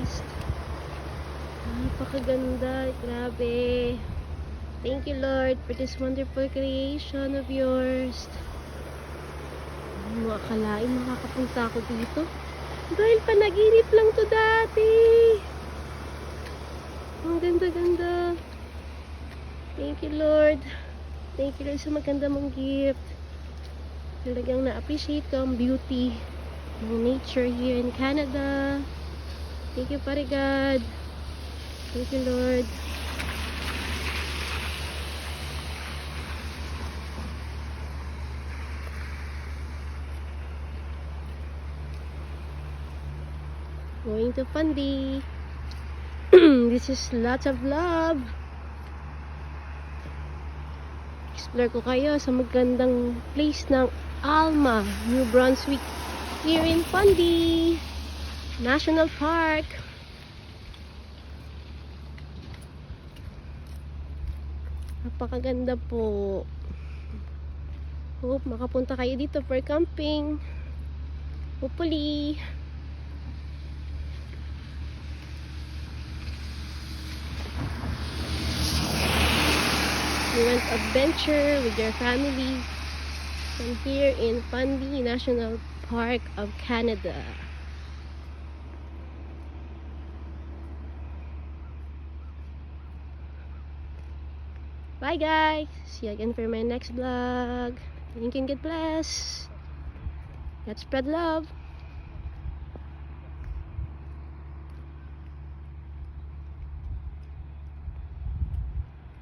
Forest. Napakaganda, grabe. Thank you, Lord, for this wonderful creation of yours. Mga akalain makakapunta ako dito dahil panaginip lang to dati. Ang ganda-ganda. Thank you, Lord. Thank you, Lord, sa maganda mong gift. Talagang na-appreciate ko ang beauty ng nature here in Canada. Thank you, Pare God. Thank you, Lord. Going to Fundy. This is lots of love. Explore ko kayo sa magandang place ng Alma, New Brunswick, here in Fundy National Park. Napakaganda po. Hope makapunta kayo dito for camping. Hopefully. You went adventure with your family and here in Fundy National Park of Canada. Bye guys! See you again for my next vlog. Thank you and God bless. Let's spread love.